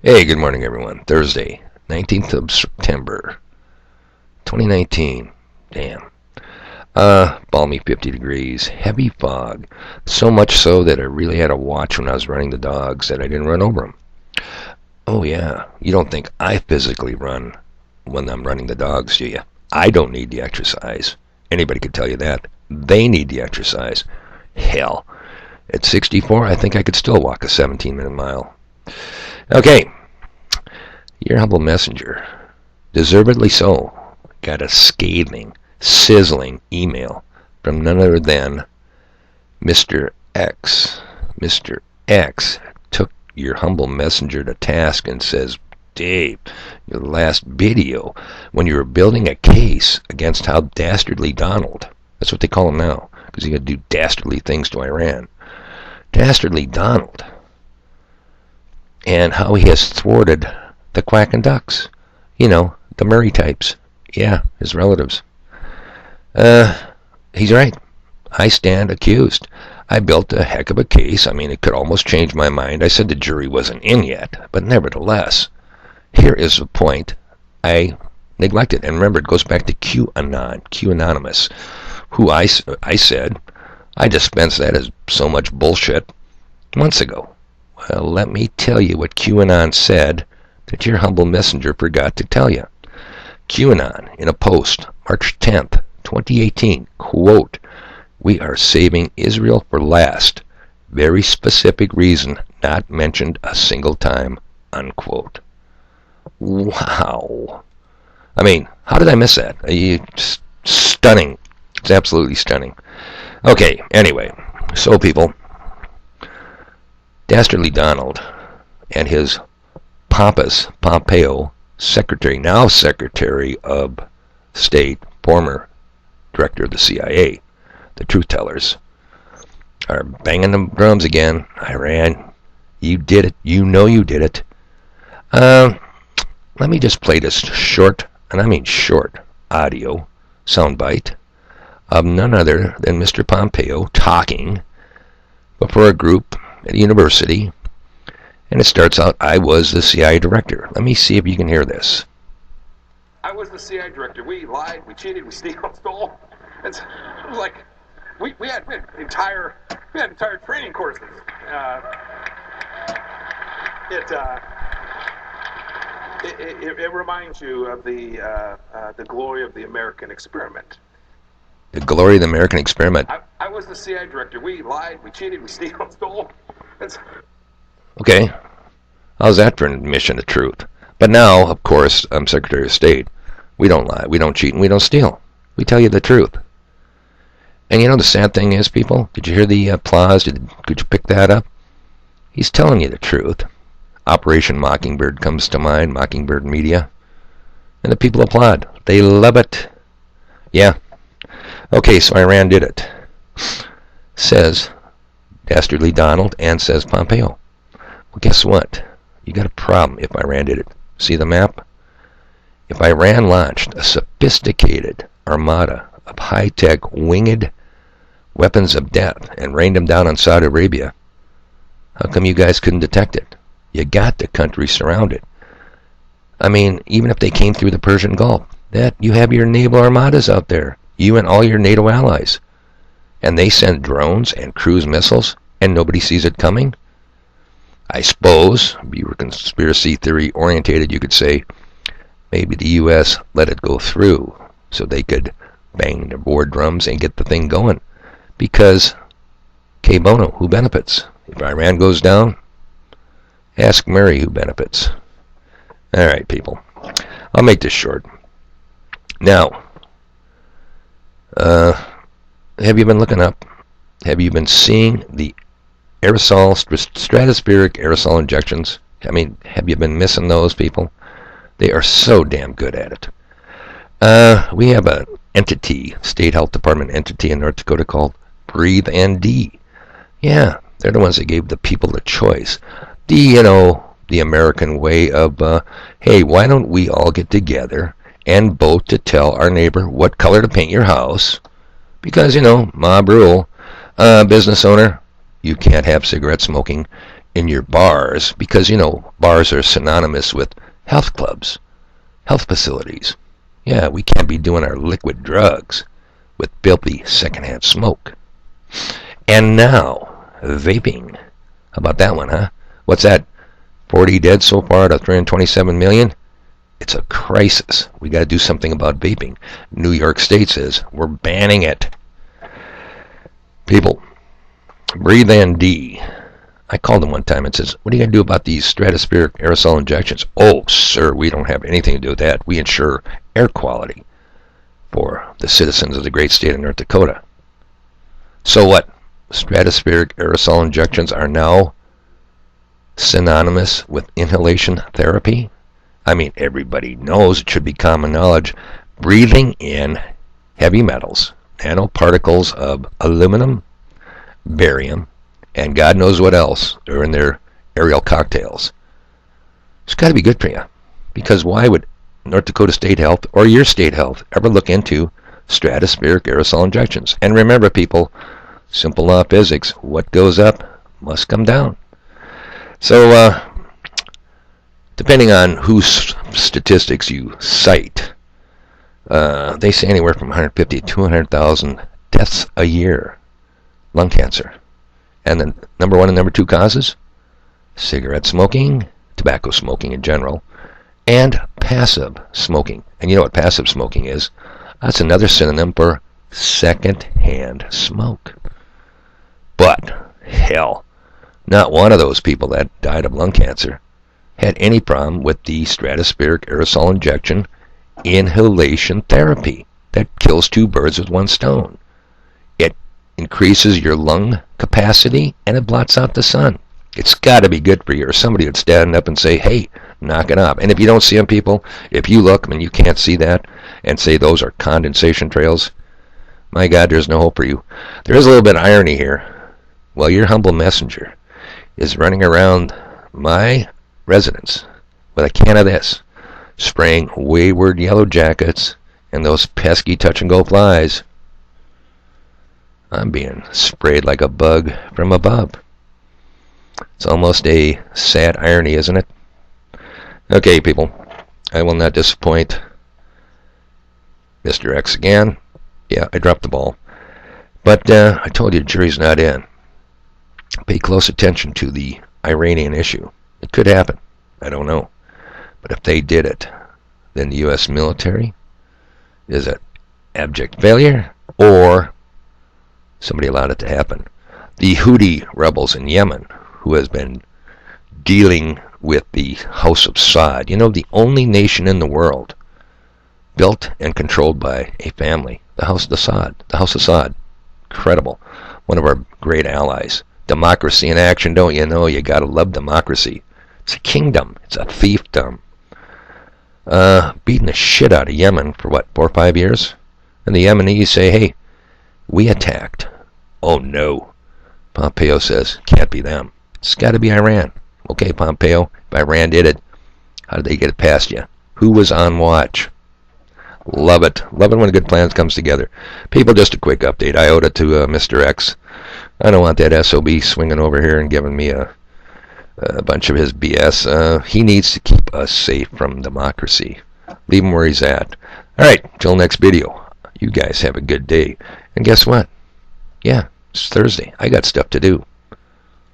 Hey, good morning, everyone. Thursday, 19th of September, 2019. Damn. Balmy 50 degrees, heavy fog. So much so that I really had to watch when I was running the dogs that I didn't run over them. Oh, yeah. You don't think I physically run when I'm running the dogs, do you? I don't need the exercise. Anybody could tell you that. They need the exercise. Hell. At 64, I think I could still walk a 17-minute mile. Okay. Your humble messenger, deservedly so, got a scathing, sizzling email from none other than Mr. X. Mr. X took your humble messenger to task and says, Dave, your last video, when you were building a case against how Dastardly Donald, that's what they call him now, because he could do dastardly things to Iran, Dastardly Donald, and how he has thwarted the quacking ducks. You know, the Murray types. Yeah, his relatives. He's right. I stand accused. I built a heck of a case. I mean, it could almost change my mind. I said the jury wasn't in yet, but nevertheless, here is the point I neglected. And remember, it goes back to QAnonymous, who I said I dispensed that as so much bullshit months ago. Well, let me tell you what QAnon said that your humble messenger forgot to tell you. QAnon, in a post, March 10th, 2018, quote, "We are saving Israel for last. Very specific reason, not mentioned a single time," unquote. Wow. I mean, how did I miss that? It's stunning. It's absolutely stunning. Okay, anyway, so people, Dastardly Donald and his pompous Pompeo, now Secretary of State, former Director of the CIA, the truth tellers, are banging the drums again. Iran, you did it. You know you did it. Let me just play this short, and I mean short, audio soundbite of none other than Mr. Pompeo talking before a group at a university. And it starts out, I was the CIA director. Let me see if you can hear this. I was the CIA director. We lied, we cheated, we stole. It was like, we had entire training courses. It reminds you of the glory of the American experiment. The glory of the American experiment. I was the CIA director. We lied, we cheated, we stole. Okay, how's that for an admission of truth? But now, of course, I'm Secretary of State. We don't lie, we don't cheat, and we don't steal. We tell you the truth. And you know the sad thing is, people? Did you hear the applause? Could you pick that up? He's telling you the truth. Operation Mockingbird comes to mind, Mockingbird Media. And the people applaud. They love it. Yeah. Okay, so Iran did it. Says Dastardly Donald and says Pompeo. Well, guess what? You got a problem if Iran did it. See the map? If Iran launched a sophisticated armada of high-tech winged weapons of death and rained them down on Saudi Arabia, how come you guys couldn't detect it? You got the country surrounded. I mean, even if they came through the Persian Gulf, that you have your naval armadas out there, you and all your NATO allies, and they send drones and cruise missiles, and nobody sees it coming? I suppose, if you were conspiracy theory orientated, you could say maybe the U.S. let it go through so they could bang their war drums and get the thing going. Because, que bono, who benefits? If Iran goes down, ask Murray who benefits. All right, people. I'll make this short. Now, have you been looking up? Have you been seeing the stratospheric aerosol injections? I mean, have you been missing those, people? They are so damn good at it. We have an entity, State Health Department entity in North Dakota called Breathe ND. Yeah, they're the ones that gave the people the choice. The American way of, hey, why don't we all get together and vote to tell our neighbor what color to paint your house? Because, mob rule. Business owner, you can't have cigarette smoking in your bars, because, bars are synonymous with health clubs, health facilities. Yeah, we can't be doing our liquid drugs with filthy secondhand smoke. And now, vaping. How about that one, huh? What's that? 40 dead so far out of 327 million? It's a crisis. We got to do something about vaping. New York State says we're banning it. People, Breathe ND. I called him one time and says, what are you going to do about these stratospheric aerosol injections? Oh, sir, we don't have anything to do with that. We ensure air quality for the citizens of the great state of North Dakota. So what? Stratospheric aerosol injections are now synonymous with inhalation therapy? I mean, everybody knows, it should be common knowledge, breathing in heavy metals, nanoparticles of aluminum, barium, and God knows what else are in their aerial cocktails. It's got to be good for you. Because why would North Dakota State Health or your state health ever look into stratospheric aerosol injections? And remember, people, simple law of physics, what goes up must come down. So, depending on whose statistics you cite, they say anywhere from 150 to 200,000 deaths a year. Lung cancer. And the number one and number two causes? Cigarette smoking, tobacco smoking in general, and passive smoking. And you know what passive smoking is? That's another synonym for second-hand smoke. But, hell, not one of those people that died of lung cancer had any problem with the stratospheric aerosol injection inhalation therapy that kills two birds with one stone. It increases your lung capacity and it blots out the sun. It's got to be good for you, or somebody would stand up and say, hey, knock it off. And if you don't see them, people, if you look and you can't see that and say those are condensation trails, my God, there's no hope for you. There is a little bit of irony here. Well, your humble messenger is running around my residence with a can of this, spraying wayward yellow jackets and those pesky touch-and-go flies. I'm being sprayed like a bug from above. It's almost a sad irony, isn't it? Okay, people, I will not disappoint Mr. X again. Yeah, I dropped the ball. But I told you the jury's not in. Pay close attention to the Iranian issue. It could happen. I don't know. But if they did it, then the U.S. military is an abject failure, or somebody allowed it to happen. The Houthi rebels in Yemen, who has been dealing with the House of Saud, the only nation in the world built and controlled by a family, the House of Saud. Incredible. One of our great allies. Democracy in action, don't you know? You gotta love democracy. It's a kingdom. It's a fiefdom. Beating the shit out of Yemen for 4 or 5 years? And the Yemenis say, hey, we attacked. Oh no. Pompeo says, can't be them. It's gotta be Iran. Okay, Pompeo, if Iran did it, how did they get it past you? Who was on watch? Love it. Love it when a good plan comes together. People, just a quick update. I owed it to Mr. X. I don't want that SOB swinging over here and giving me a bunch of his BS. He needs to keep us safe from democracy. Leave him where he's at. Alright, till next video. You guys have a good day. And guess what? Yeah, it's Thursday. I got stuff to do.